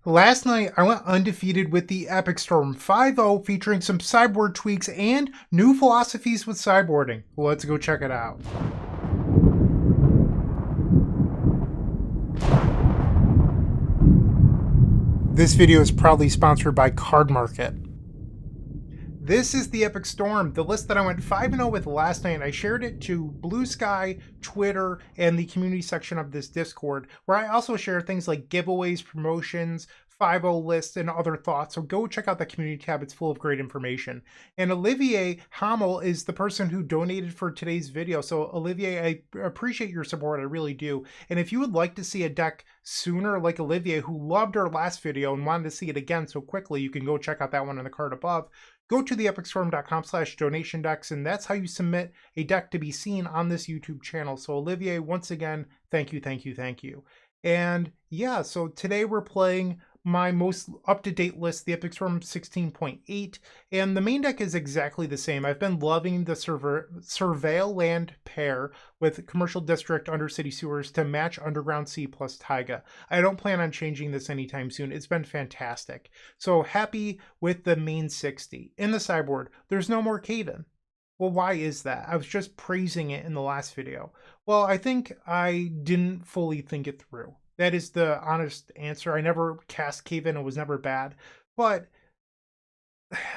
Last night, I went undefeated with the Epic Storm 5-0 featuring some sideboard tweaks and new philosophies with sideboarding. Let's go check it out. This video is proudly sponsored by Card Market. This is the Epic Storm, the list that I went 5-0 with last night. I shared it to Blue Sky, Twitter, and the community section of this Discord, where I also share things like giveaways, promotions, 5-0 lists, and other thoughts. So go check out the community tab. It's full of great information. And Olivier Hamel is the person who donated for today's video. So Olivier, I appreciate your support. I really do. And if you would like to see a deck sooner like Olivier, who loved our last video and wanted to see it again so quickly, you can go check out that one in the card above. Go to theepicstorm.com/donation decks, and that's how you submit a deck to be seen on this YouTube channel. So Olivier, once again, thank you, thank you, thank you. And yeah, so today we're playing my most up-to-date list, the Epic Storm 16.8, and the main deck is exactly the same. I've been loving the Surveil Land pair with Commercial District Undercity Sewers to match Underground Sea plus Taiga. I don't plan on changing this anytime soon. It's been fantastic. So happy with the main 60. In the sideboard, there's no more Cave-In. Well, why is that? I was just praising it in the last video. Well, I think I didn't fully think it through. That is the honest answer. I never cast Cave-In. It was never bad. But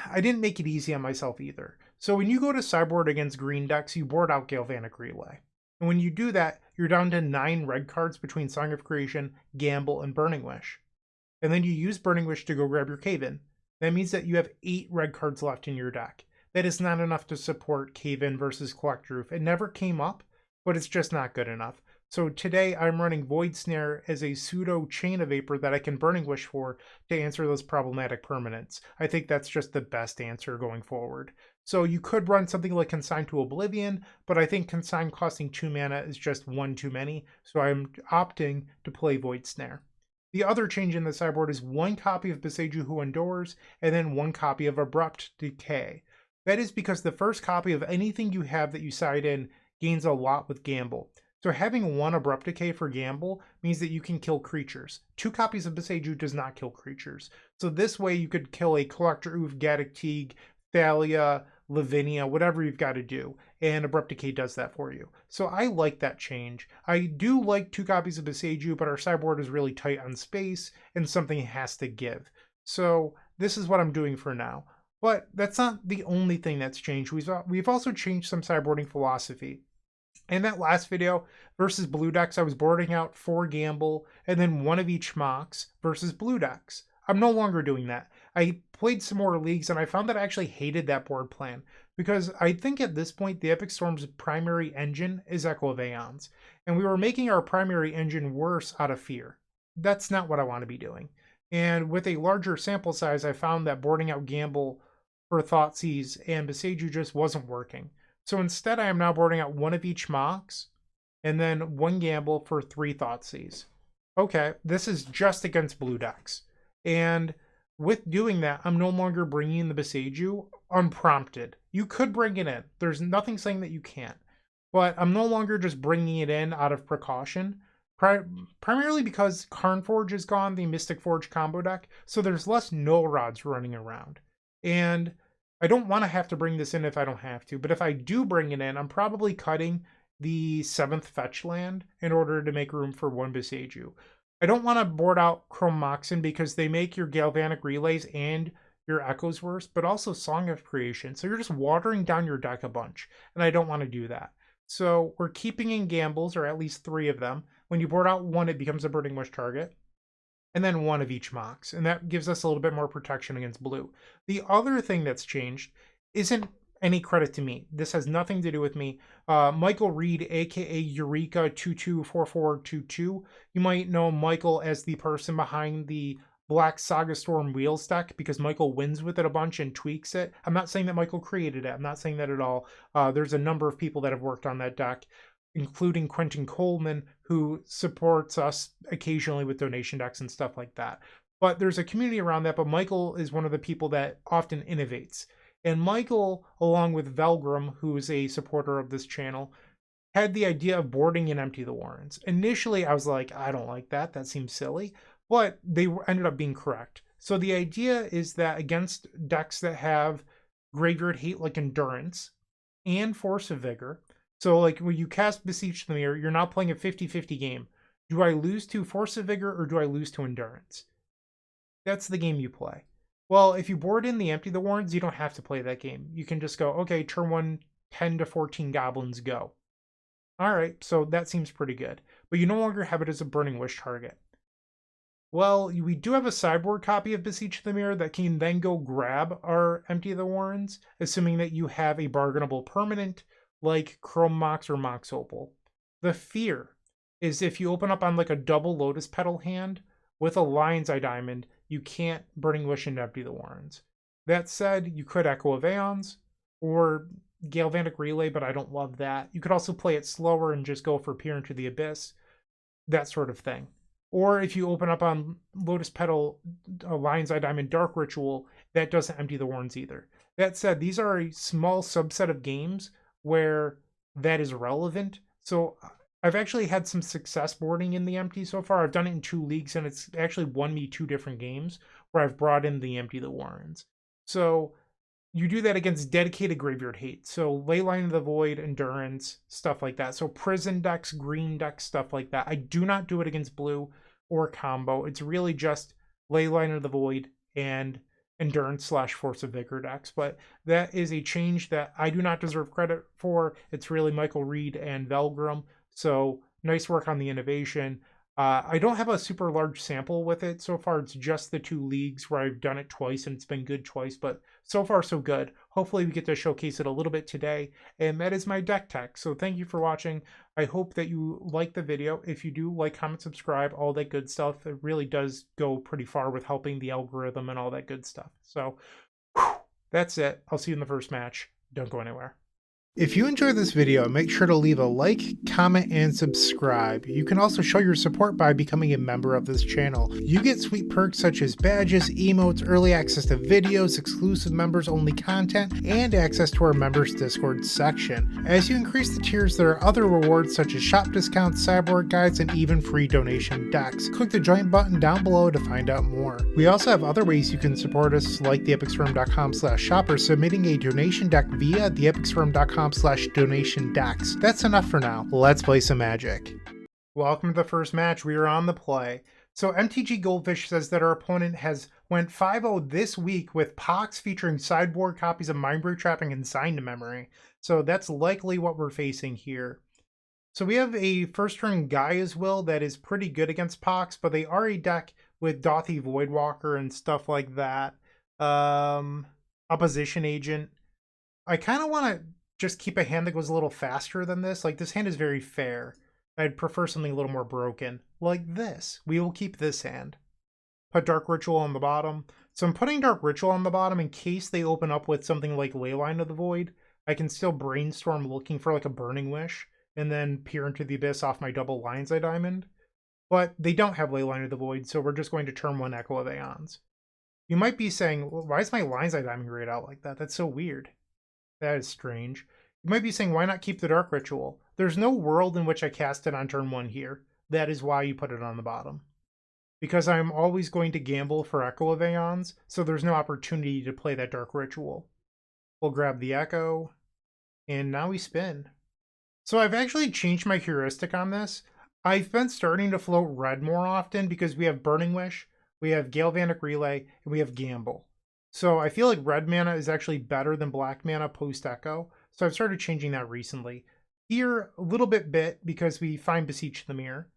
I didn't make it easy on myself either. So when you go to sideboard against green decks, you board out Galvanic Relay. And when you do that, you're down to 9 red cards between Song of Creation, Gamble, and Burning Wish. And then you use Burning Wish to go grab your Cave-In. That means that you have 8 red cards left in your deck. That is not enough to support Cave-In versus Collect Roof. It never came up, but it's just not good enough. So today I'm running Void Snare as a pseudo Chain of Vapor that I can Burning Wish for to answer those problematic permanents. I think that's just the best answer going forward. So you could run something like Consign to Oblivion, but I think Consign costing 2 mana is just one too many, so I'm opting to play Void Snare. The other change in the sideboard is 1 copy of Beseech Who Endures, and then 1 copy of Abrupt Decay. That is because the first copy of anything you have that you side in gains a lot with Gamble. So having 1 Abrupt Decay for Gamble means that you can kill creatures. 2 copies of Beseech does not kill creatures. So this way you could kill a Collector Oof, Gaddock Teague, Thalia, Lavinia, whatever you've got to do. And Abrupt Decay does that for you. So I like that change. I do like 2 copies of Beseech, but our sideboard is really tight on space and something has to give. So this is what I'm doing for now. But that's not the only thing that's changed. We've also changed some sideboarding philosophy. In that last video, versus blue decks, I was boarding out 4 Gamble and then 1 of each Mox versus blue decks. I'm no longer doing that. I played some more leagues and I found that I actually hated that board plan because I think at this point the Epic Storm's primary engine is Echo of Aeons, and we were making our primary engine worse out of fear. That's not what I want to be doing. And with a larger sample size, I found that boarding out Gamble for Thoughtseize and Beseech just wasn't working. So instead, I am now boarding out 1 of each Mox, and then 1 Gamble for 3 Thoughtseize. Okay, this is just against blue decks. And with doing that, I'm no longer bringing in the Beseech unprompted. You could bring it in. There's nothing saying that you can't. But I'm no longer just bringing it in out of precaution, primarily because Karnforge is gone, the Mystic Forge combo deck, so there's less null rods running around. And I don't want to have to bring this in if I don't have to, but if I do bring it in, I'm probably cutting the 7th fetch land in order to make room for 1 Beseech. I don't want to board out Chrome Moxen because they make your Galvanic Relays and your Echoes worse, but also Song of Creation. So you're just watering down your deck a bunch, and I don't want to do that. So we're keeping in Gambles, or at least 3 of them. When you board out 1, it becomes a Burning Wish target. And then 1 of each Mox, and that gives us a little bit more protection against blue. The other thing that's changed isn't any credit to me. This has nothing to do with me. Michael Reed, aka Eureka224422. You might know Michael as the person behind the Black Saga Storm Wheels deck because Michael wins with it a bunch and tweaks it. I'm not saying that Michael created it. I'm not saying that at all. There's a number of people that have worked on that deck, including Quentin Coleman, who supports us occasionally with donation decks and stuff like that. But there's a community around that, but Michael is one of the people that often innovates. And Michael, along with Velgrim, who is a supporter of this channel, had the idea of boarding and empty the Warrens. Initially, I was like, I don't like that. That seems silly. but they ended up being correct. So the idea is that against decks that have Graveyard Hate like Endurance and Force of Vigor, so like when you cast Beseech the Mirror, you're not playing a 50-50 game. Do I lose to Force of Vigor or do I lose to Endurance? That's the game you play. Well, if you board in the Empty the Warrens, you don't have to play that game. You can just go, okay, turn 1, 10 to 14 goblins, go. All right, so that seems pretty good. But you no longer have it as a Burning Wish target. Well, we do have a sideboard copy of Beseech the Mirror that can then go grab our Empty the Warrens, assuming that you have a bargainable permanent like Chrome Mox or Mox Opal. The fear is if you open up on like a double Lotus Petal hand with a Lion's Eye Diamond, you can't Burning Wish and Empty the Warrens. That said, you could Echo of Aeons or Galvanic Relay, but I don't love that. You could also play it slower and just go for Peer into the Abyss, that sort of thing. Or if you open up on Lotus Petal, Lion's Eye Diamond, Dark Ritual, that doesn't Empty the Warrens either. That said, these are a small subset of games where that is relevant. So I've actually had some success boarding in the Empty so far. I've done it in 2 leagues, and it's actually won me 2 different games where I've brought in the Empty the Warrens. So you do that against dedicated Graveyard Hate. So Leyline of the Void, Endurance, stuff like that. So prison decks, green decks, stuff like that. I do not do it against blue or combo. It's really just Leyline of the Void and Endurance / Force of Vigor decks. But that is a change that I do not deserve credit for. It's really Michael Reed and Velgrim. So nice work on the innovation. I don't have a super large sample with it so far. It's just the 2 leagues where I've done it twice and it's been good twice, but so far so good. Hopefully we get to showcase it a little bit today, and that is my deck tech. So thank you for watching. I hope that you like the video. If you do, like, comment, subscribe, all that good stuff. It really does go pretty far with helping the algorithm and all that good stuff. So that's it. I'll see you in the first match. Don't go anywhere. If you enjoyed this video, make sure to leave a like, comment, and subscribe. You can also show your support by becoming a member of this channel. You get sweet perks such as badges, emotes, early access to videos, exclusive members-only content, and access to our members Discord section. As you increase the tiers, there are other rewards such as shop discounts, sideboard guides, and even free donation decks. Click the join button down below to find out more. We also have other ways you can support us, like theepicstorm.com/shop or submitting a donation deck via theepicstorm.com/donation decks. That's enough for now. Let's play some Magic. Welcome to the first match. We are on the play. So MTG Goldfish says that our opponent has went 5-0 this week with Pox featuring sideboard copies of Mindbreak Trap and Consigned to Memory. So that's likely what we're facing here. So we have a first turn Gaia's Will that is pretty good against Pox, but they are a deck with Dauthi Voidwalker and stuff like that. Opposition Agent. I kind of want to just keep a hand that goes a little faster than this. Like, this hand is very fair. I'd prefer something a little more broken, like this. We will keep this hand. Put Dark Ritual on the bottom. So I'm putting Dark Ritual on the bottom in case they open up with something like Leyline of the Void. I can still brainstorm looking for like a Burning Wish and then peer into the Abyss off my double Lion's Eye Diamond. But they don't have Leyline of the Void, so we're just going to turn 1 Echo of Aeons. You might be saying, well, why is my Lion's Eye Diamond grayed out like that? That's so weird. That is strange. You might be saying, why not keep the Dark Ritual? There's no world in which I cast it on turn 1 here. That is why you put it on the bottom. Because I'm always going to gamble for Echo of Aeons, so there's no opportunity to play that Dark Ritual. We'll grab the Echo, and now we spin. So I've actually changed my heuristic on this. I've been starting to float red more often because we have Burning Wish, we have Galvanic Relay, and we have Gamble. So I feel like red mana is actually better than black mana post-Echo. So I've started changing that recently. Here, a little bit because we find Beseech the Mirror.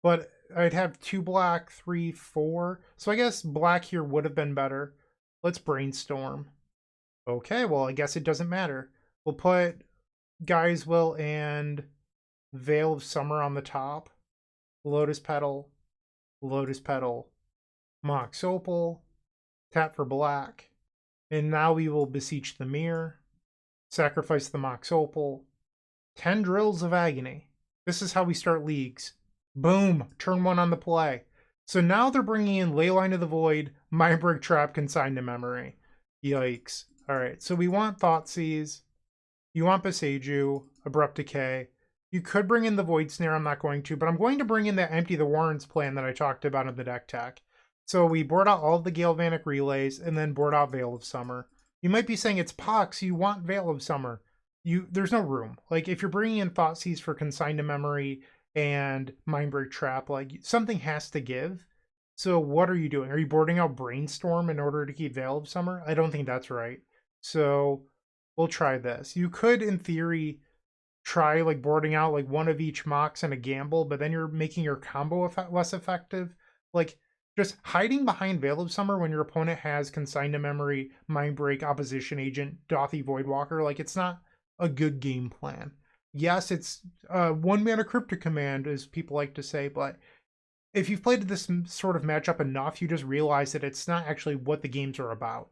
But I'd have 2 black, 3, 4. So I guess black here would have been better. Let's brainstorm. Okay, well, I guess it doesn't matter. We'll put Gaia's Will and Veil of Summer on the top. Lotus Petal, Mox Opal, tap for black. And now we will Beseech the Mirror. Sacrifice the Mox Opal. Tendrils of Agony. This is how we start leagues. Boom! Turn 1 on the play. So now they're bringing in Leyline of the Void, Mindbreak Trap, Consigned to Memory. Yikes. Alright, so we want Thoughtseize. You want Beseiju, Abrupt Decay. You could bring in the Void Snare, I'm not going to, but I'm going to bring in that Empty the Warrens plan that I talked about in the deck tech. So we board out all of the Galvanic Relays and then board out Veil of Summer. You might be saying it's Pox, you want Veil of Summer. There's no room. Like, if you're bringing in Thoughtseize for Consign to Memory and Mindbreak Trap, like, something has to give. So what are you doing? Are you boarding out Brainstorm in order to keep Veil of Summer? I don't think that's right. So we'll try this. You could, in theory, try like boarding out like one of each Mox and a Gamble, but then you're making your combo less effective. Like, just hiding behind Veil of Summer when your opponent has Consign to Memory, Mindbreak, Opposition Agent, Dothy Voidwalker, like, it's not a good game plan. Yes, it's one mana Cryptic Command, as people like to say, but if you've played this sort of matchup enough, you just realize that it's not actually what the games are about.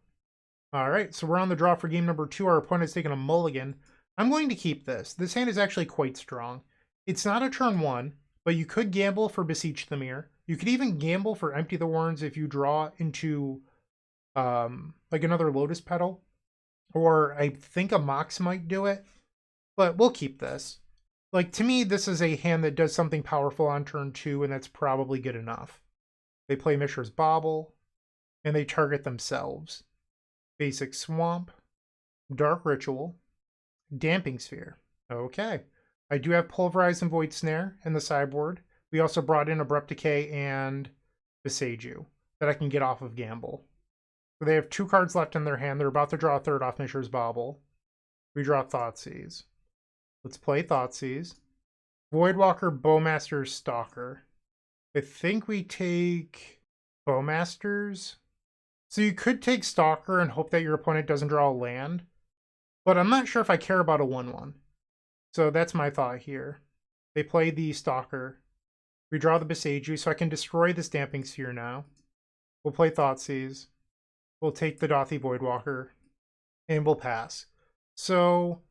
All right, so we're on the draw for game number 2. Our opponent's taking a mulligan. I'm going to keep this. This hand is actually quite strong. It's not a turn 1, but you could gamble for Beseech the Mirror. You could even gamble for Empty the Warrens if you draw into like another Lotus Petal. Or I think a Mox might do it. But we'll keep this. Like, to me, this is a hand that does something powerful on turn 2, and that's probably good enough. They play Mishra's Bauble, and they target themselves. Basic Swamp, Dark Ritual, Damping Sphere. Okay. I do have Pulverize and Void Snare in the sideboard. We also brought in Abrupt Decay and Beseiju that I can get off of Gamble. So they have 2 cards left in their hand. They're about to draw a 3rd off Mishra's Bauble. We draw Thoughtseize. Let's play Thoughtseize. Voidwalker, Bowmaster, Stalker. I think we take Bowmasters. So you could take Stalker and hope that your opponent doesn't draw a land. But I'm not sure if I care about a 1/1. So that's my thought here. They play the Stalker. We draw the Beseiju, so I can destroy this Damping Sphere now. We'll play Thoughtseize. We'll take the Dothy Voidwalker. And we'll pass. So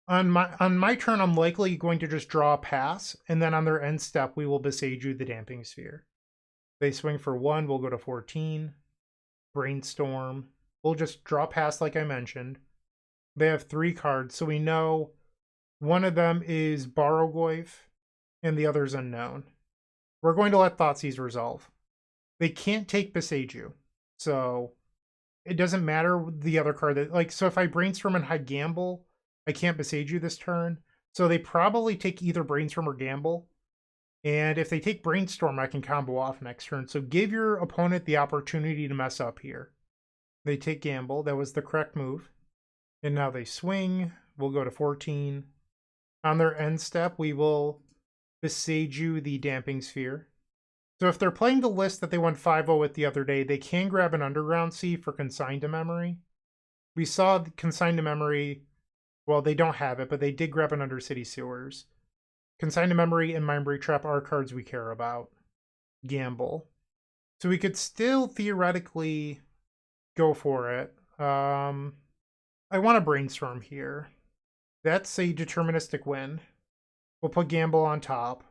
on my turn, I'm likely going to just draw a pass. And then on their end step, we will Beseiju the Damping Sphere. They swing for 1, we'll go to 14. Brainstorm. We'll just draw pass like I mentioned. They have 3 cards, so we know one of them is Barrogoyf and the other is unknown. We're going to let Thoughtseize resolve. They can't take Beseiju, so it doesn't matter the other card. So if I Brainstorm and hide Gamble, I can't Beseiju this turn. So they probably take either Brainstorm or Gamble. And if they take Brainstorm, I can combo off next turn. So give your opponent the opportunity to mess up here. They take Gamble. That was the correct move. And now they swing. We'll go to 14. On their end step, we will Beseiju the Damping Sphere. So if they're playing the list that they went 5-0 with the other day, they can grab an Underground Sea for Consign to Memory. We saw Consign to Memory. Well, they don't have it, but they did grab an Undercity Sewers. Consign to Memory and Mindbreak Trap are cards we care about. Gamble. So we could still theoretically go for it. I want to Brainstorm here. That's a deterministic win. We'll put Gamble on top.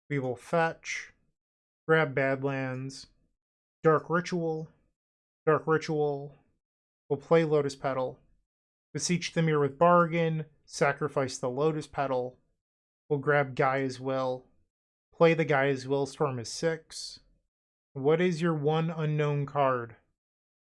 We will fetch. Grab Badlands. Dark Ritual. Dark Ritual. We'll play Lotus Petal. Beseech the Mirror with Bargain. Sacrifice the Lotus Petal. We'll grab Gaea's Will. Play the Gaea's Will. Storm is 6. What is your one unknown card?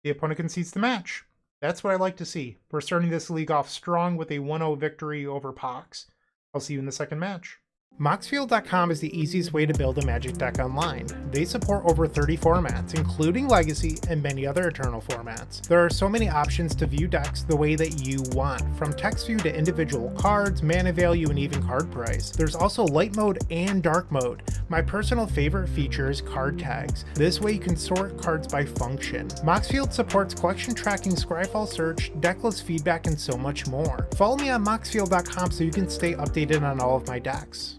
The opponent concedes the match. That's what I like to see. We're starting this league off strong with a 1-0 victory over Pox. I'll see you in the second match. Moxfield.com is the easiest way to build a Magic deck online. They support over 30 formats, including Legacy and many other Eternal formats. There are so many options to view decks the way that you want, from text view to individual cards, mana value, and even card price. There's also light mode and dark mode. My personal favorite feature is card tags. This way you can sort cards by function. Moxfield supports collection tracking, Scryfall search, decklist feedback, and so much more. Follow me on Moxfield.com so you can stay updated on all of my decks.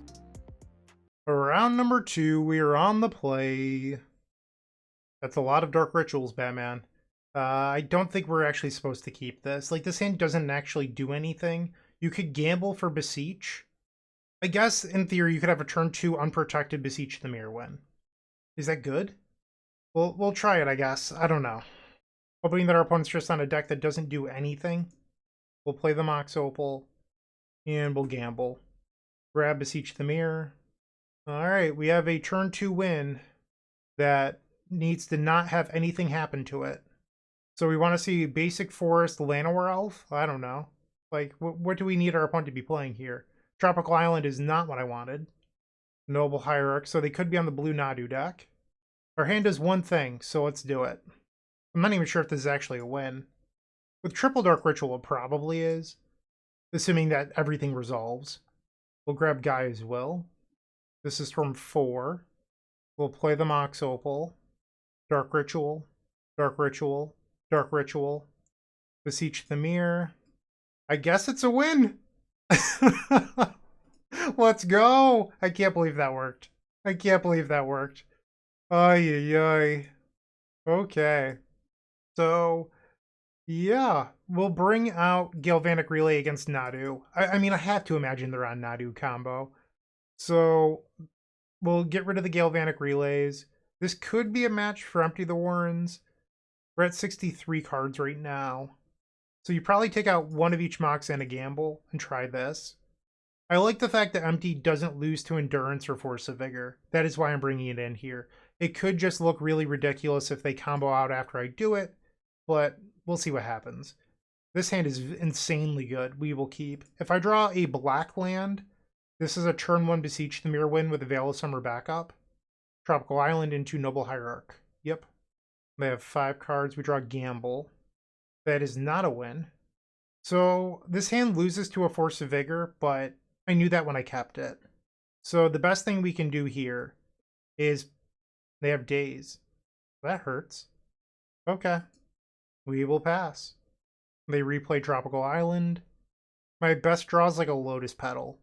Round number 2, we are on the play. That's a lot of Dark Rituals, Batman. I don't think we're actually supposed to keep this. Like, this hand doesn't actually do anything. You could gamble for Beseech. I guess, in theory, you could have a turn 2 unprotected Beseech the Mirror win. Is that good? We'll try it, I guess. I don't know. Hoping that our opponent's just on a deck that doesn't do anything. We'll play the Mox Opal. And we'll gamble. Grab Beseech the Mirror. Alright, we have a turn 2 win that needs to not have anything happen to it. So we want to see Basic Forest Llanowar Elf? I don't know. Like, what do we need our opponent to be playing here? Tropical Island is not what I wanted. Noble Hierarch, so they could be on the blue Nadu deck. Our hand does one thing, so let's do it. I'm not even sure if this is actually a win. With Triple Dark Ritual, it probably is. Assuming that everything resolves. We'll grab Gaea's Will. This is from 4. We'll play the Mox Opal. Dark Ritual. Dark Ritual. Dark Ritual. Beseech the Mirror. I guess it's a win! Let's go! I can't believe that worked. I can't believe that worked. Ay, ay, ay. Okay. So, yeah. We'll bring out Galvanic Relay against Nadu. I mean, I have to imagine they're on Nadu combo. So, we'll get rid of the Galvanic Relays. This could be a match for Empty the Warrens. We're at 63 cards right now. So you probably take out one of each Mox and a Gamble and try this. I like the fact that Empty doesn't lose to Endurance or Force of Vigor. That is why I'm bringing it in here. It could just look really ridiculous if they combo out after I do it, but we'll see what happens. This hand is insanely good. We will keep. If I draw a black land, this is a turn 1 Beseech the Mirror win with a Veil of Summer backup. Tropical Island into Noble Hierarch. Yep. They have 5 cards. We draw Gamble. That is not a win. So this hand loses to a Force of Vigor, but I knew that when I kept it. So the best thing we can do here is they have Daze. That hurts. Okay. We will pass. They replay Tropical Island. My best draw is like a Lotus Petal.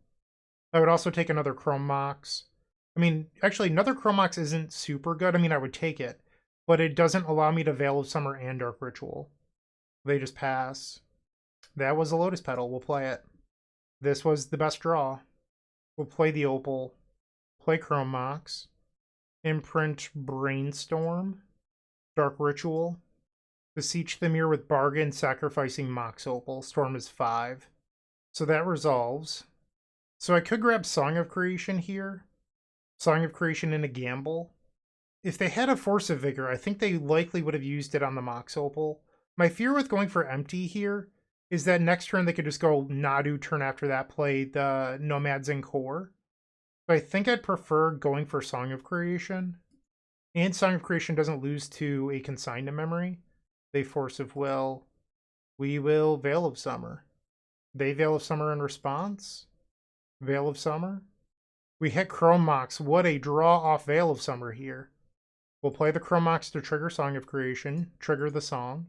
I would also take another Chrome Mox. I mean, actually, another Chrome Mox isn't super good. I mean, I would take it, but it doesn't allow me to Veil of Summer and Dark Ritual. They just pass. That was a Lotus Petal. We'll play it. This was the best draw. We'll play the Opal. Play Chrome Mox. Imprint Brainstorm. Dark Ritual. Beseech the Mirror with Bargain, sacrificing Mox Opal. Storm is 5. So that resolves. So I could grab Song of Creation here. Song of Creation and a Gamble. If they had a Force of Vigor, I think they likely would have used it on the Mox Opal. My fear with going for Empty here is that next turn they could just go Nadu, turn after that, play the Nomads and Core. But I think I'd prefer going for Song of Creation. And Song of Creation doesn't lose to a Consigned to Memory. They Force of Will. We will Veil of Summer. They Veil of Summer in response. Veil of Summer. We hit Chrome Mox. What a draw off Veil of Summer here. We'll play the Chrome Mox to trigger Song of Creation. Trigger the song.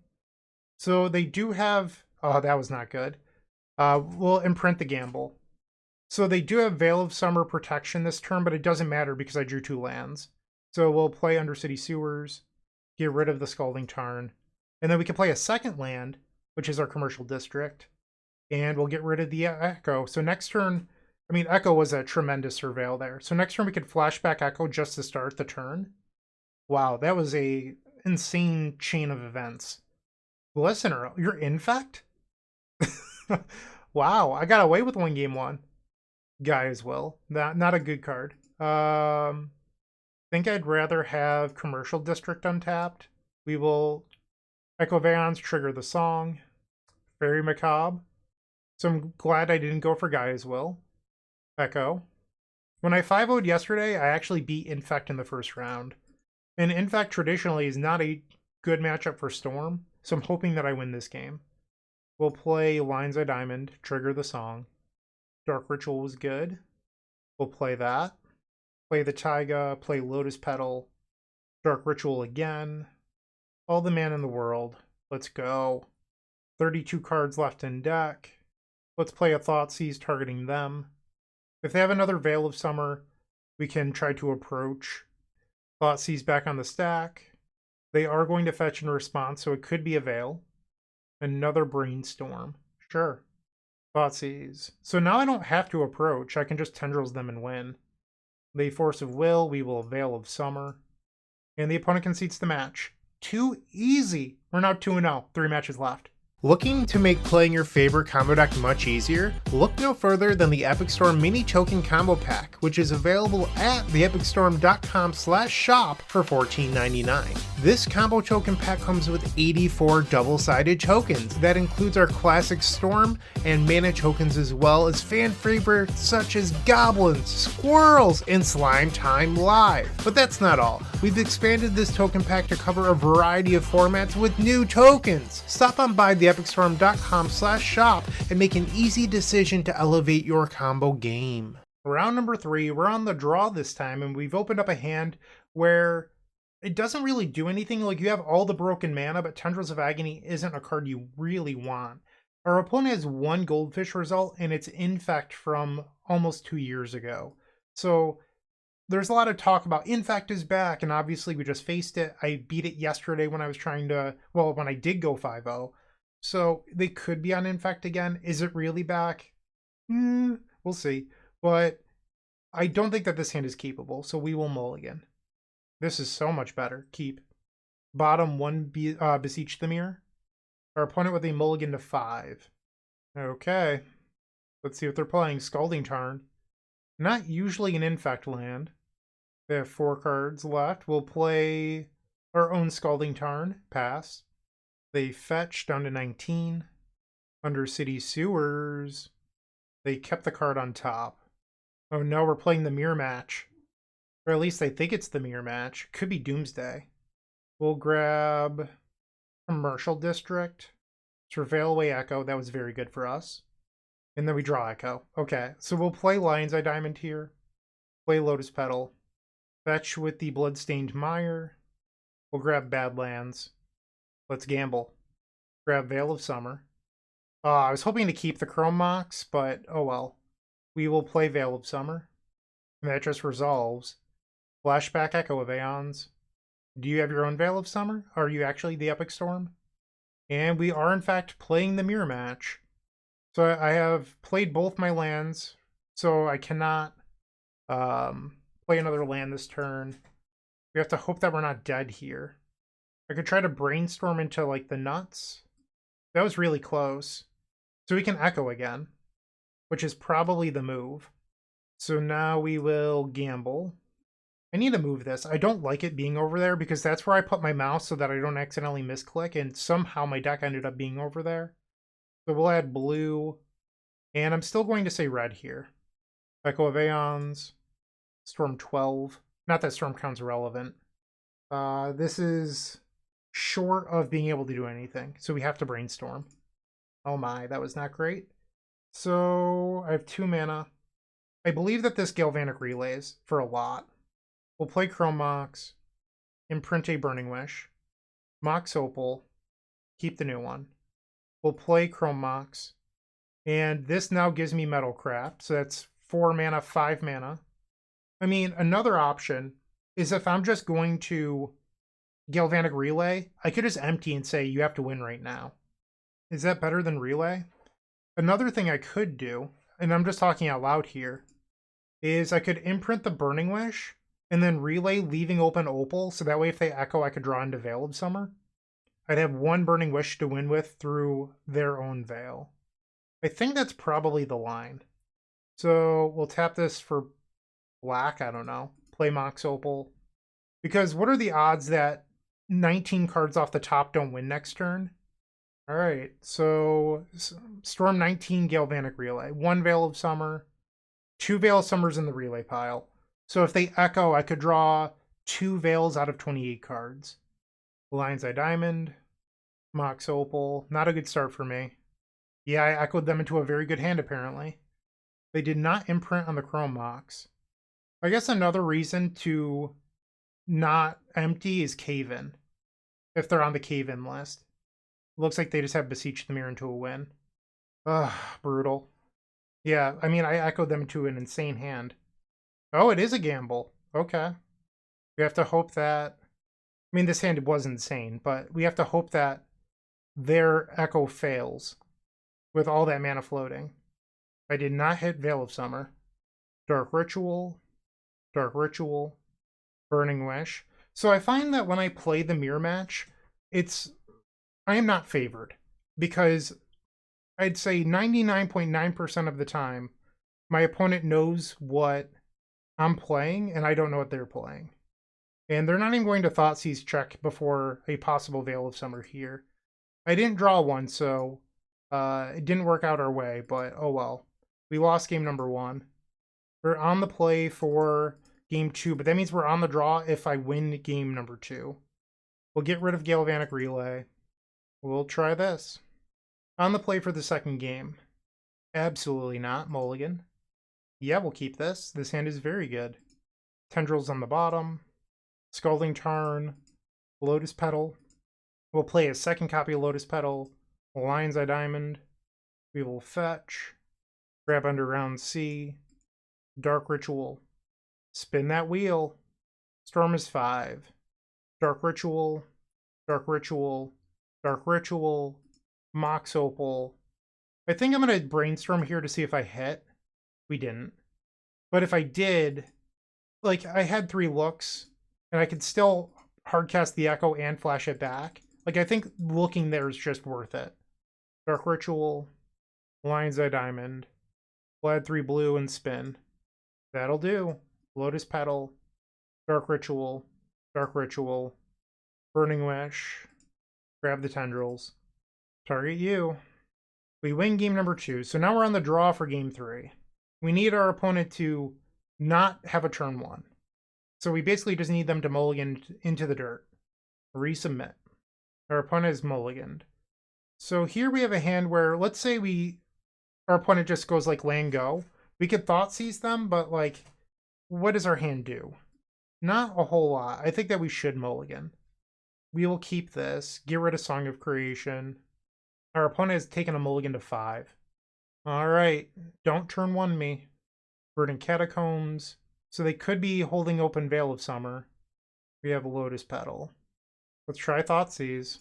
So they do have... Oh, that was not good. We'll imprint the Gamble. So they do have Veil of Summer protection this turn, but it doesn't matter because I drew 2 lands. So we'll play Undercity Sewers, get rid of the Scalding Tarn, and then we can play a second land, which is our Commercial District, and we'll get rid of the Echo. So next turn, I mean, Echo was a tremendous surveil there. So next turn we could flashback Echo just to start the turn. Wow, that was a insane chain of events. Listener, you're Infect? Wow, I got away with one game 1. Gaea's Will. Not a good card. Think I'd rather have Commercial District untapped. We will Echo Vaons, trigger the song. Very Macabre. So I'm glad I didn't go for Gaea's Will. Echo. When I 5-0'd yesterday, I actually beat Infect in the first round. And Infect traditionally is not a good matchup for Storm, so I'm hoping that I win this game. We'll play Lion's Eye Diamond, trigger the song. Dark Ritual was good. We'll play that. Play the Taiga, play Lotus Petal. Dark Ritual again. All the mana in the world. Let's go. 32 cards left in deck. Let's play a Thoughtseize targeting them. If they have another Veil of Summer, we can try to approach. Thoughtseize back on the stack. They are going to fetch in response, so it could be a Veil. Another Brainstorm. Sure. Thoughtseize. So now I don't have to approach. I can just Tendrils them and win. They Force of Will. We will Veil of Summer. And the opponent concedes the match. Too easy. We're now 2-0. 3 matches left. Looking to make playing your favorite combo deck much easier? Look no further than the Epic Storm Mini Token Combo Pack, which is available at theepicstorm.com/shop for $14.99. This combo token pack comes with 84 double-sided tokens. That includes our classic Storm and mana tokens, as well as fan favorites such as Goblins, Squirrels, and Slime Time Live. But that's not all. We've expanded this token pack to cover a variety of formats with new tokens. Stop on by theepicstorm.com/shop and make an easy decision to elevate your combo game. Round number 3, we're on the draw this time, and we've opened up a hand where it doesn't really do anything. Like, you have all the broken mana, but Tendrils of Agony isn't a card you really want. Our opponent has one Goldfish result, and it's Infect from almost 2 years ago. So there's a lot of talk about Infect is back, and obviously we just faced it. I beat it yesterday when I was trying to, well, when I did go 5-0. So they could be on Infect again. Is it really back? We'll see. But I don't think that this hand is keepable, so we will mulligan. This is so much better. Keep. Bottom 1, Beseech the Mirror. Our opponent with a mulligan to 5. Okay. Let's see what they're playing. Scalding Tarn. Not usually an Infect land. They have 4 cards left. We'll play our own Scalding Tarn. Pass. They fetch down to 19. Undercity Sewers. They kept the card on top. Oh no, we're playing the mirror match. Or at least I think it's the mirror match. Could be Doomsday. We'll grab Commercial District. Travail Away Echo. That was very good for us. And then we draw Echo. Okay, so we'll play Lion's Eye Diamond here. Play Lotus Petal. Fetch with the Bloodstained Mire. We'll grab Badlands. Let's gamble. Grab Veil of Summer. I was hoping to keep the Chrome Mox, but oh well. We will play Veil of Summer. And that just resolves. Flashback Echo of Aeons. Do you have your own Veil of Summer? Are you actually the Epic Storm? And we are in fact playing the mirror match. So I have played both my lands, so I cannot play another land this turn. We have to hope that we're not dead here. I could try to brainstorm into like the nuts. That was really close. So we can Echo again, which is probably the move. So now we will gamble. I need to move this. I don't like it being over there because that's where I put my mouse so that I don't accidentally misclick, and somehow my deck ended up being over there. So we'll add blue, and I'm still going to say red here. Echo of Aeons, Storm 12. Not that Storm count's relevant. This is short of being able to do anything, so we have to brainstorm. Oh my, that was not great. So I have 2 mana. I believe that this Galvanic Relays for a lot. We'll play Chrome Mox, imprint a Burning Wish, Mox Opal, keep the new one. We'll play Chrome Mox, and this now gives me Metal Crap, so that's 4 mana, 5 mana. I mean, another option is if I'm just going to Galvanic Relay, I could just empty and say, you have to win right now. Is that better than Relay? Another thing I could do, and I'm just talking out loud here, is I could imprint the Burning Wish, and then Relay leaving open Opal, so that way if they Echo, I could draw into Veil of Summer. I'd have 1 Burning Wish to win with through their own Veil. I think that's probably the line. So we'll tap this for black, I don't know. Play Mox Opal. Because what are the odds that 19 cards off the top don't win next turn? Alright, so Storm 19 Galvanic Relay. 1 Veil of Summer. 2 Veil of Summers in the Relay pile. So if they Echo, I could draw 2 Veils out of 28 cards. Lion's Eye Diamond. Mox Opal. Not a good start for me. Yeah, I echoed them into a very good hand, apparently. They did not imprint on the Chrome Mox. I guess another reason to not empty is Cave-In. If they're on the Cave-In list. Looks like they just have Beseech the Mirror into a win. Ugh, brutal. Yeah, I mean, I echoed them into an insane hand. Oh, it is a gamble. Okay. We have to hope that... I mean, this hand was insane, but we have to hope that their Echo fails with all that mana floating. I did not hit Veil of Summer. Dark Ritual, Burning Wish. So I find that when I play the mirror match, I am not favored. because I'd say 99.9% of the time, my opponent knows what I'm playing, and I don't know what they're playing. And they're not even going to Thoughtseize check before a possible Veil of Summer here. I didn't draw one, so it didn't work out our way, but oh well. We lost game number 1. We're on the play for game 2, but that means we're on the draw if I win game number 2. We'll get rid of Galvanic Relay. We'll try this. On the play for the second game. Absolutely not. Mulligan. Yeah, we'll keep this. This hand is very good. Tendrils on the bottom. Scalding Tarn. Lotus Petal. We'll play a second copy of Lotus Petal. Lion's Eye Diamond. We will fetch. Grab Underground Sea. Dark Ritual. Spin that wheel. Storm is 5. Dark Ritual. Dark Ritual. Dark Ritual. Mox Opal. I think I'm going to brainstorm here to see if I hit. We didn't. But if I did, like, I had 3 looks, and I could still hardcast the Echo and flash it back. Like, I think looking there is just worth it. Dark Ritual, Lion's Eye Diamond, we'll add 3 blue and spin. That'll do. Lotus Petal, Dark Ritual, Burning Wish, grab the Tendrils, target you. We win game number 2, so now we're on the draw for game 3. We need our opponent to not have a turn 1. So we basically just need them to mulligan into the dirt. Resubmit. Our opponent is mulliganed. So here we have a hand where, let's say our opponent just goes like land go. We could Thoughtseize them, but like, what does our hand do? Not a whole lot. I think that we should mulligan. We will keep this, get rid of Song of Creation. Our opponent has taken a mulligan to 5. Alright, don't turn 1 me. Verdant Catacombs. So they could be holding open Veil of Summer. We have a Lotus Petal. Let's try Thoughtseize.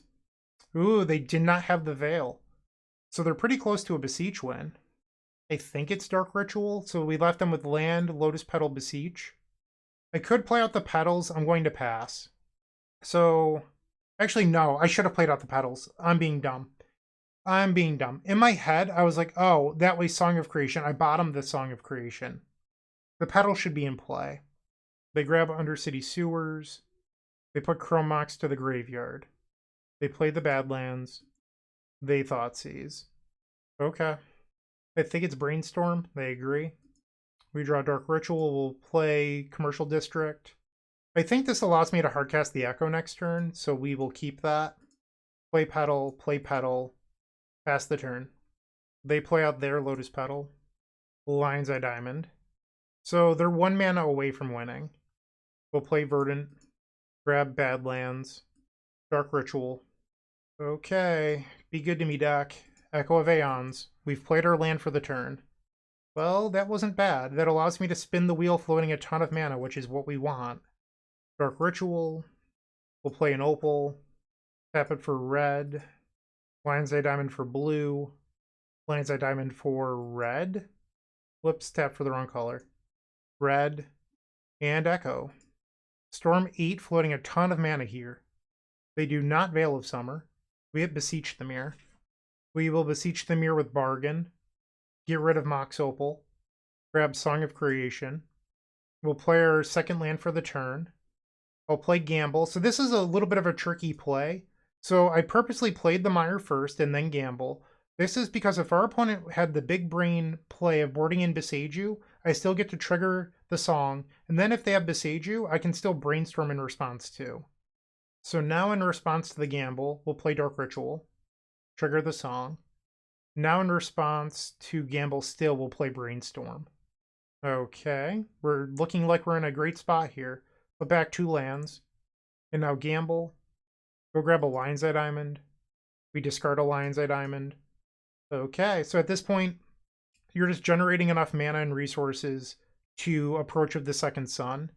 Ooh, they did not have the Veil. So they're pretty close to a Beseech win. I think it's Dark Ritual, so we left them with land, Lotus Petal, Beseech. I could play out the petals. I'm going to pass. So, actually, no. I should have played out the petals. I'm being dumb. In my head, I was like, oh, that way Song of Creation. I bottomed the Song of Creation. The petal should be in play. They grab Undercity Sewers. They put Chrome Mox to the graveyard. They play the Badlands. They Thoughtseize. Okay. I think it's Brainstorm. They agree. We draw Dark Ritual. We'll play Commercial District. I think this allows me to hardcast the Echo next turn, so we will keep that. Play Petal, pass the turn. They play out their Lotus Petal. Lion's Eye Diamond. So they're 1 mana away from winning. We'll play Verdant. Grab Badlands. Dark Ritual. Okay. Be good to me, deck. Echo of Aeons. We've played our land for the turn. Well, that wasn't bad. That allows me to spin the wheel floating a ton of mana, which is what we want. Dark Ritual. We'll play an Opal. Tap it for red. Lion's Eye Diamond for blue. Lion's Eye Diamond for red. Whoops, tap for the wrong color. Red. And Echo. Storm 8 floating a ton of mana here. They do not Veil of Summer. We hit Beseech the Mirror. We will Beseech the Mirror with Bargain. Get rid of Mox Opal. Grab Song of Creation. We'll play our second land for the turn. I'll play Gamble. So this is a little bit of a tricky play. So I purposely played the Mire first and then Gamble. This is because if our opponent had the big brain play of boarding in Beseiju, I still get to trigger the song. And then if they have Beseiju, I can still Brainstorm in response too. So now in response to the Gamble, we'll play Dark Ritual. Trigger the song. Now in response to Gamble still, we'll play Brainstorm. Okay, we're looking like we're in a great spot here. Put back 2 lands. And now Gamble. Go grab a Lion's Eye Diamond. We discard a Lion's Eye Diamond. Okay, so at this point, you're just generating enough mana and resources to approach of the second sun.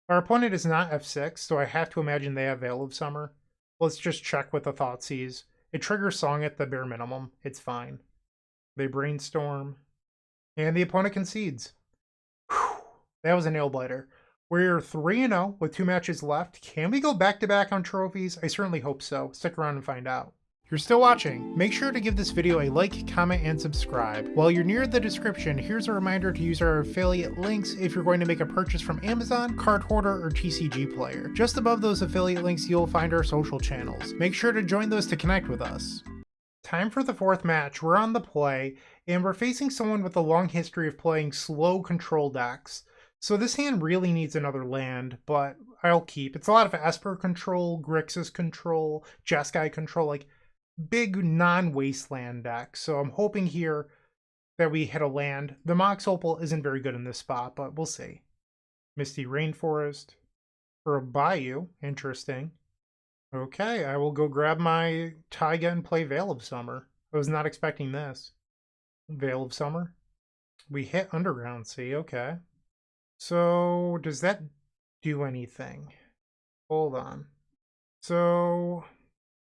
Our opponent is not F6, so I have to imagine they have Veil of Summer. Let's just check with the Thoughtseize. It triggers Song at the bare minimum. It's fine. They Brainstorm. And the opponent concedes. Whew, that was a nail-biter. We're 3-0 with 2 matches left. Can we go back-to-back on trophies? I certainly hope so. Stick around and find out. you're still watching, make sure to give this video a like, comment, and subscribe. While you're near the description, here's a reminder to use our affiliate links if you're going to make a purchase from Amazon, Card Hoarder, or TCG Player. Just above those affiliate links, you'll find our social channels. Make sure to join those to connect with us. Time for the fourth match. We're on the play, and we're facing someone with a long history of playing slow control decks. So this hand really needs another land, but I'll keep. It's a lot of Esper control, Grixis control, Jeskai control, like big non-wasteland deck. So I'm hoping here that we hit a land. The Mox Opal isn't very good in this spot, but we'll see. Misty Rainforest for a Bayou. Interesting. Okay, I will go grab my Taiga and play Veil of Summer. I was not expecting this. Veil of Summer. We hit Underground Sea, okay. So, does that do anything? Hold on. So,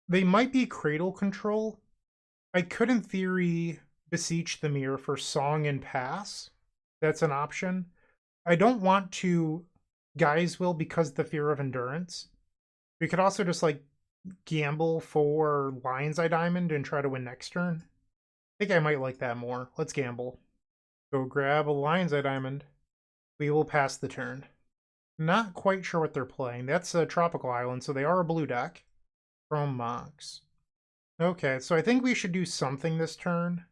they might be Cradle Control. I could, in theory, Beseech the Mirror for Song and Pass. That's an option. I don't want to Gaia's Will because of the fear of Endurance. We could also just, like, gamble for Lion's Eye Diamond and try to win next turn. I think I might like that more. Let's gamble. Go grab a Lion's Eye Diamond. We will pass the turn. Not quite sure what they're playing. That's a Tropical Island, so they are a blue deck. Chrome Mox. Okay, so I think we should do something this turn.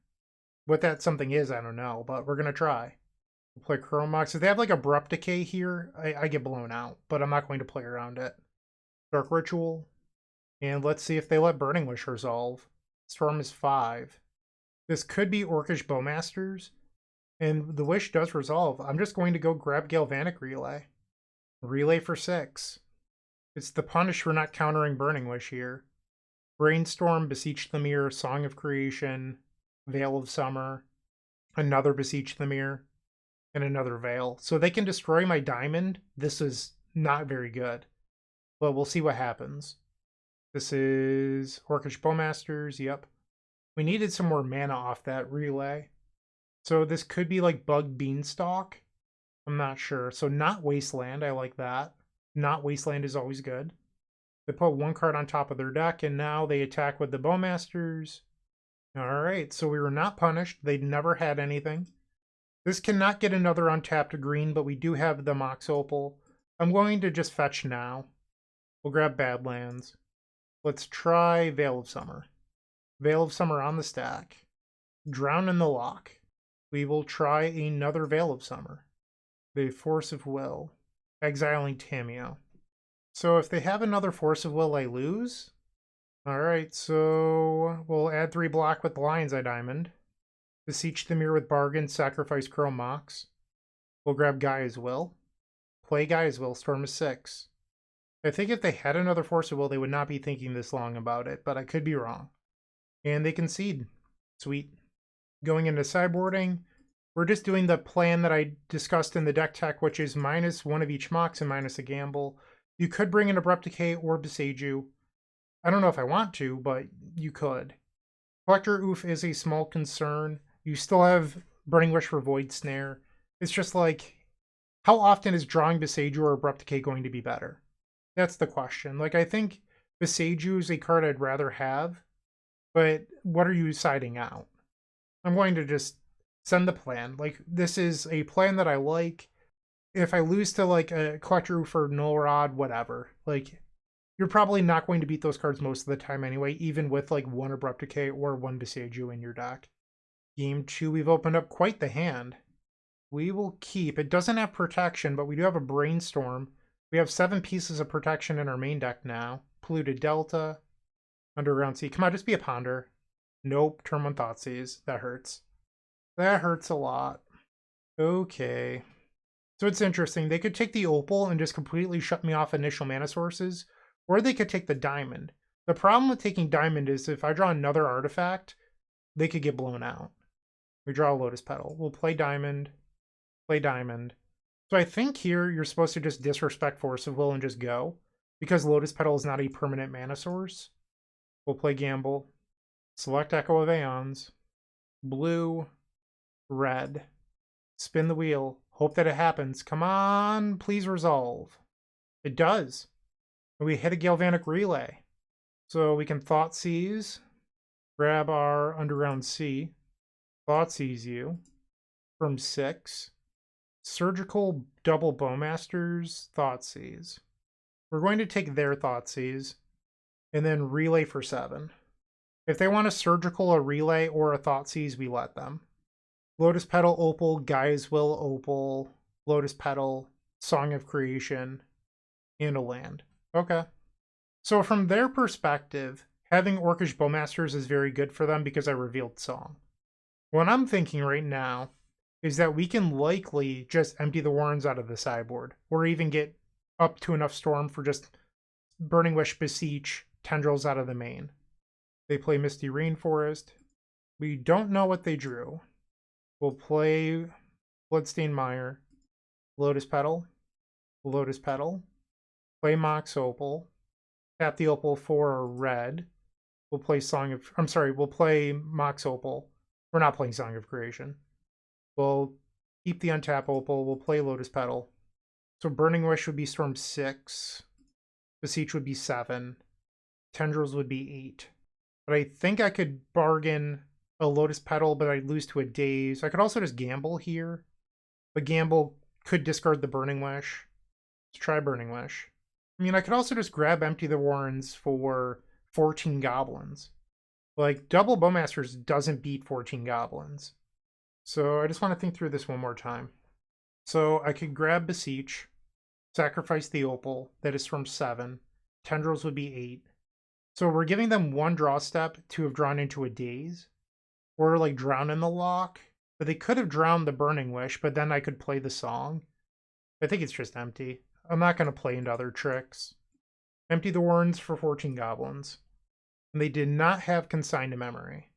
What that something is, I don't know, but we're going to try. We'll play Chrome Mox. If they have like Abrupt Decay here, I get blown out, but I'm not going to play around it. Dark Ritual. And let's see if they let Burning Wish resolve. Storm is 5. This could be Orcish Bowmasters. And the Wish does resolve. I'm just going to go grab Galvanic Relay. Relay for 6. It's the punish for not countering Burning Wish here. Brainstorm, Beseech the Mirror, Song of Creation, Veil of Summer, another Beseech the Mirror, and another Veil. So they can destroy my diamond. This is not very good. But we'll see what happens. This is Orcish Bowmasters, yep. We needed some more mana off that Relay. So this could be like Bug Beanstalk. I'm not sure. So not Wasteland, I like that. Not Wasteland is always good. They put one card on top of their deck, and now they attack with the Bowmasters. Alright, so we were not punished. They never had anything. This cannot get another untapped green, but we do have the Mox Opal. I'm going to just fetch now. We'll grab Badlands. Let's try Veil of Summer. Veil of Summer on the stack. Drown in the Lock. We will try another Veil of Summer. The Force of Will. Exiling Tamiyo. So if they have another Force of Will, I lose. Alright, so we'll add 3 block with the Lion's Eye Diamond. Beseech the Mirror with Bargain, sacrifice Chrome Mox. We'll grab Gaia's Will. Play Gaia's Will, Storm is 6. I think if they had another Force of Will, they would not be thinking this long about it, but I could be wrong. And they concede. Sweet. Going into sideboarding, we're just doing the plan that I discussed in the deck tech, which is -1 of each Mox and minus a gamble. You could bring in Abrupt Decay or Beseiju. I don't know if I want to, but you could. Collector Oof is a small concern. You still have Burning Wish for Void Snare. It's just like, how often is drawing Beseiju or Abrupt Decay going to be better? That's the question. Like, I think Beseiju is a card I'd rather have, but what are you siding out? I'm going to just send the plan. Like, this is a plan that I like. If I lose to, like, a Collector for Null Rod, whatever. Like, you're probably not going to beat those cards most of the time anyway, even with, like, 1 Abrupt Decay or 1 Beseiju in your deck. Game 2, we've opened up quite the hand. We will keep. It doesn't have protection, but we do have a Brainstorm. We have 7 pieces of protection in our main deck now. Polluted Delta. Underground Sea. Come on, just be a Ponder. Nope, turn 1 Thoughtseize. That hurts. That hurts a lot. Okay. So it's interesting. They could take the Opal and just completely shut me off initial mana sources, or they could take the Diamond. The problem with taking Diamond is if I draw another artifact, they could get blown out. We draw a Lotus Petal. We'll play Diamond. Play Diamond. So I think here you're supposed to just disrespect Force of Will and just go, because Lotus Petal is not a permanent mana source. We'll play Gamble. Select Echo of Aeons. Blue. Red. Spin the wheel. Hope that it happens. Come on, please resolve. It does. And we hit a Galvanic Relay. So we can Thoughtseize. Grab our Underground Sea. Thoughtseize you from 6. Surgical double Bowmasters, Thoughtseize. We're going to take their Thoughtseize and then relay for 7. If they want a surgical, a relay, or a Thoughtseize, we let them. Lotus Petal, Opal, Gaea's Will, Opal, Lotus Petal, Song of Creation, and a land. Okay. So from their perspective, having Orcish Bowmasters is very good for them because I revealed Song. What I'm thinking right now is that we can likely just empty the Warrens out of the sideboard, or even get up to enough Storm for just Burning Wish, Beseech, Tendrils out of the main. They play Misty Rainforest. We don't know what they drew. We'll play Bloodstained Mire, Lotus Petal, play Mox Opal, tap the Opal for a red. We'll play we'll play Mox Opal. We're not playing Song of Creation. We'll keep the untap Opal. We'll play Lotus Petal. So Burning Wish would be Storm 6. Beseech would be 7. Tendrils would be 8. But I think I could bargain a Lotus Petal, but I'd lose to a Daze. I could also just gamble here. But gamble could discard the Burning Wish. Let's try Burning Wish. I mean, I could also just grab Empty the Warrens for 14 Goblins. Like, double Bowmasters doesn't beat 14 Goblins. So I just want to think through this one more time. So I could grab Beseech, sacrifice the Opal, that is from 7. Tendrils would be 8. So we're giving them one draw step to have drawn into a Daze. Or like drown in the lock. But they could have drowned the Burning Wish, but then I could play the Song. I think it's just empty. I'm not going to play into other tricks. Empty the Warrens for 14 Goblins. And they did not have Consign to Memory.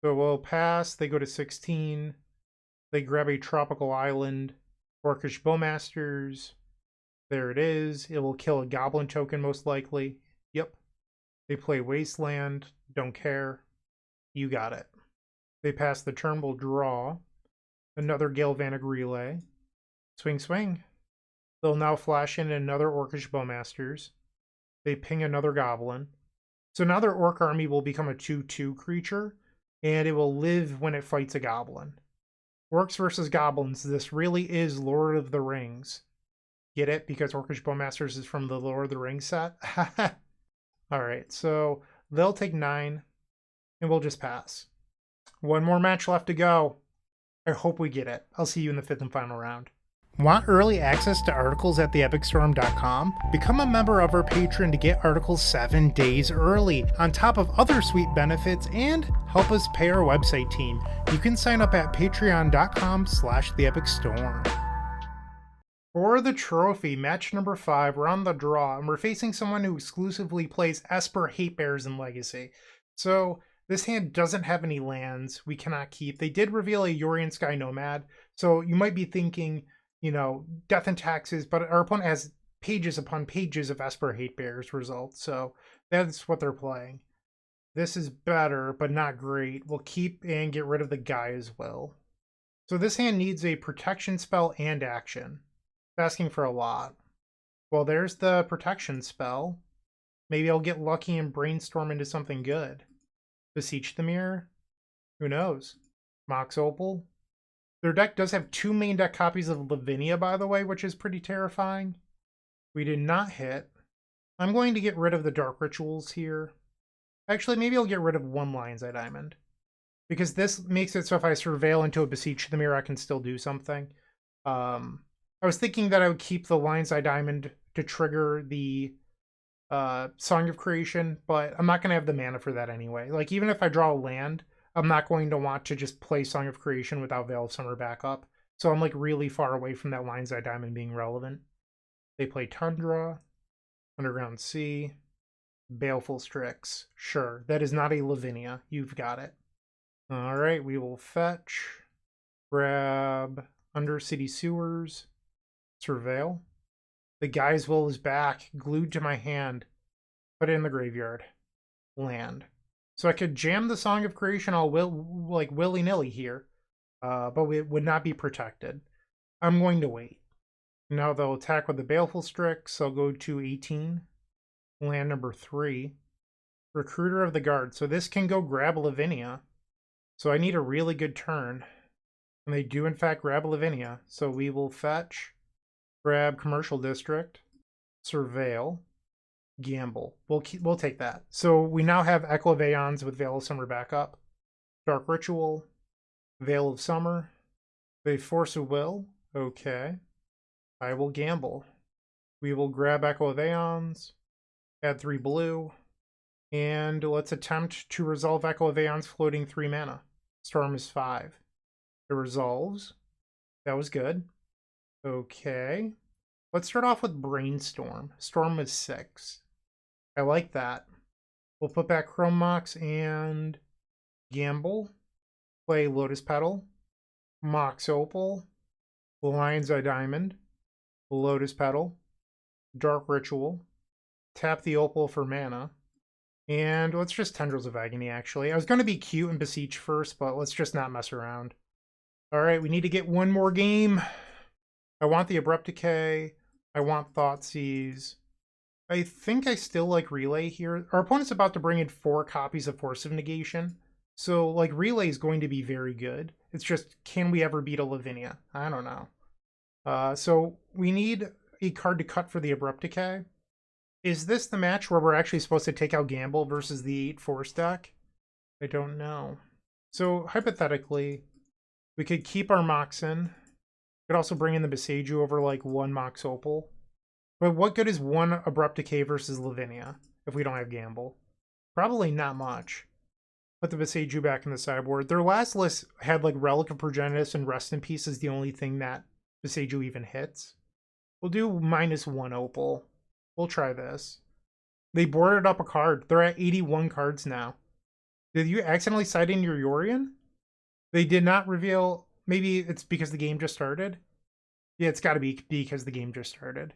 So we'll pass. They go to 16. They grab a Tropical Island. Orcish Bowmasters. There it is. It will kill a Goblin token most likely. Yep. They play Wasteland. Don't care. You got it. They pass the turn. We'll draw. Another Galvanic Relay. Swing, swing. They'll now flash in another Orcish Bowmasters. They ping another Goblin. So now their Orc army will become a 2/2 creature, and it will live when it fights a Goblin. Orcs versus Goblins, this really is Lord of the Rings. Get it? Because Orcish Bowmasters is from the Lord of the Rings set? Alright, so they'll take 9, and we'll just pass. One more match left to go. I hope we get it. I'll see you in the 5th and final round. Want early access to articles at theepicstorm.com? Become a member of our Patreon to get articles 7 days early, on top of other sweet benefits, and help us pay our website team. You can sign up at patreon.com/theepicstorm. For the trophy, match number 5, we're on the draw, and we're facing someone who exclusively plays Esper Hate Bears in Legacy. So this hand doesn't have any lands we cannot keep. They did reveal a Yorian Sky Nomad, so you might be thinking, you know, death and taxes, but our opponent has pages upon pages of Esper Hate Bears results, so that's what they're playing. This is better, but not great. We'll keep and get rid of the Gaea as well. So this hand needs a protection spell and action. It's asking for a lot. Well, there's the protection spell. Maybe I'll get lucky and brainstorm into something good. Beseech the Mirror? Who knows? Mox Opal? Their deck does have 2 main deck copies of Lavinia, by the way, which is pretty terrifying. We did not hit. I'm going to get rid of the Dark Rituals here. Actually, maybe I'll get rid of 1 Lion's Eye Diamond. Because this makes it so if I surveil into a Beseech the Mirror, I can still do something. I was thinking that I would keep the Lion's Eye Diamond to trigger the Song of Creation, but I'm not going to have the mana for that anyway. Like, even if I draw a land, I'm not going to want to just play Song of Creation without Veil of Summer backup. So I'm like really far away from that Lion's Eye Diamond being relevant. They play Tundra, Underground Sea, Baleful Strix. Sure, that is not a Lavinia. You've got it. Alright, we will fetch. Grab Undercity Sewers. Surveil. The Gaea's Will is back, glued to my hand. Put it in the graveyard. Land. So I could jam the Song of Creation all willy-nilly here, but it would not be protected. I'm going to wait. Now they'll attack with the Baleful Strix, so I'll go to 18. Land number 3. Recruiter of the Guard. So this can go grab Lavinia. So I need a really good turn. And they do in fact grab Lavinia. So we will fetch, grab Commercial District, Surveil, Gamble. We'll take that. So we now have Echo of Aeons with Veil of Summer backup. Dark Ritual, Veil of Summer, they Force of Will. Okay. I will gamble. We will grab Echo of Aeons, add 3 blue, and let's attempt to resolve Echo of Aeons floating 3 mana. Storm is 5. It resolves. That was good. Okay. Let's start off with Brainstorm. Storm is 6. I like that. We'll put back Chrome Mox and gamble. Play Lotus Petal. Mox Opal. Lion's Eye Diamond. Lotus Petal. Dark Ritual. Tap the Opal for mana. And let's just Tendrils of Agony, actually. I was going to be cute and Beseech first, but let's just not mess around. Alright, we need to get one more game. I want the Abrupt Decay. I want Thoughtseize. I think I still like Relay here. Our opponent's about to bring in 4 copies of Force of Negation. So, like, Relay is going to be very good. It's just, can we ever beat a Lavinia? I don't know. So, we need a card to cut for the Abrupt Decay. Is this the match where we're actually supposed to take out Gamble versus the 8 Force deck? I don't know. So, hypothetically, we could keep our Moxen. We could also bring in the Beseiju over, like, 1 Mox Opal. But what good is 1 Abrupt Decay versus Lavinia if we don't have Gamble? Probably not much. Put the Beseiju back in the sideboard. Their last list had, like, Relic of Progenitus and Rest in Peace is the only thing that Beseiju even hits. We'll do -1 Opal. We'll try this. They boarded up a card. They're at 81 cards now. Did you accidentally cite in your Yorion? They did not reveal... Maybe it's because the game just started? Yeah, it's got to be because the game just started.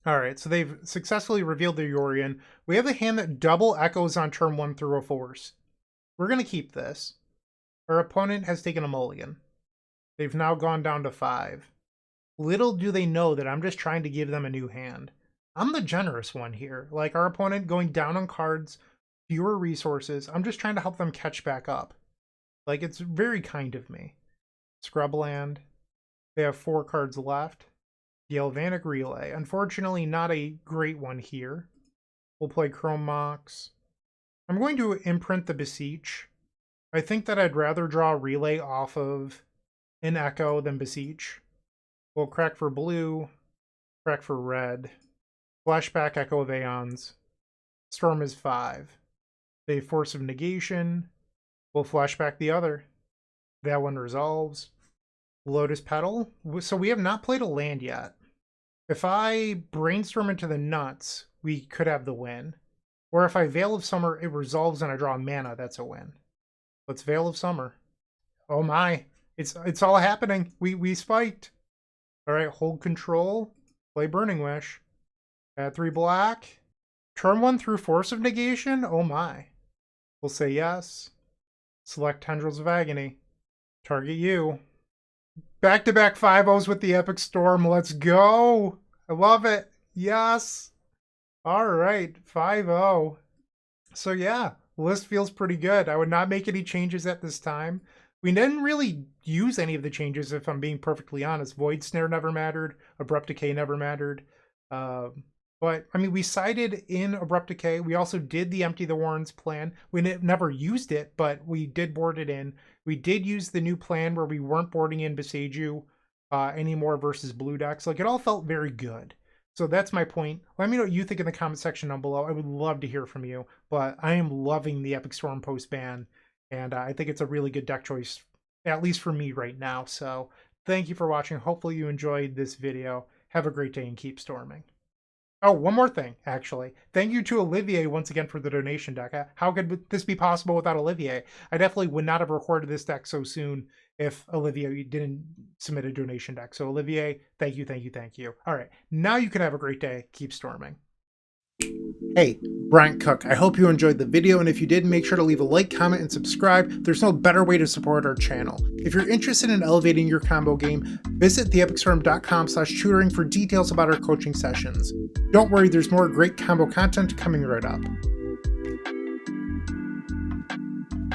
Alright, so they've successfully revealed their Yorion. We have a hand that double echoes on turn 1 through a Force. We're going to keep this. Our opponent has taken a mulligan. They've now gone down to 5. Little do they know that I'm just trying to give them a new hand. I'm the generous one here. Like, our opponent going down on cards, fewer resources. I'm just trying to help them catch back up. Like, it's very kind of me. Scrubland. They have 4 cards left. Galvanic Relay. Unfortunately, not a great one here. We'll play Chrome Mox. I'm going to imprint the Beseech. I think that I'd rather draw Relay off of an Echo than Beseech. We'll crack for blue. Crack for red. Flashback Echo of Aeons. Storm is 5. They Force of Negation. We'll flashback the other. That one resolves. Lotus Petal. So we have not played a land yet. If I Brainstorm into the nuts, we could have the win. Or if I Veil of Summer, it resolves and I draw mana, that's a win. Let's Veil of Summer. Oh my. It's all happening. We spiked. Alright, hold control. Play Burning Wish. Add 3 black. Turn 1 through Force of Negation? Oh my. We'll say yes. Select Tendrils of Agony. Target you. Back-to-back 5-0s with the Epic Storm. Let's go. I love it. Yes. All right. 5-0. So yeah, list feels pretty good. I would not make any changes at this time. We didn't really use any of the changes, if I'm being perfectly honest. Void Snare never mattered. Abrupt Decay never mattered. But, I mean, we sided in Abrupt Decay. We also did the Empty the Warrens plan. We never used it, but we did board it in. We did use the new plan where we weren't boarding in Beseiju anymore versus blue decks. Like, it all felt very good. So that's my point. Let me know what you think in the comment section down below. I would love to hear from you. But I am loving the Epic Storm post-ban. And I think it's a really good deck choice, at least for me right now. So thank you for watching. Hopefully you enjoyed this video. Have a great day and keep storming. Oh, one more thing, actually. Thank you to Olivier once again for the donation deck. How could this be possible without Olivier? I definitely would not have recorded this deck so soon if Olivier didn't submit a donation deck. So Olivier, thank you, thank you, thank you. All right, now you can have a great day. Keep storming. Hey, Bryant Cook. I hope you enjoyed the video, and if you did, make sure to leave a like, comment, and subscribe. There's no better way to support our channel. If you're interested in elevating your combo game, visit theepicstorm.com/tutoring for details about our coaching sessions. Don't worry, there's more great combo content coming right up.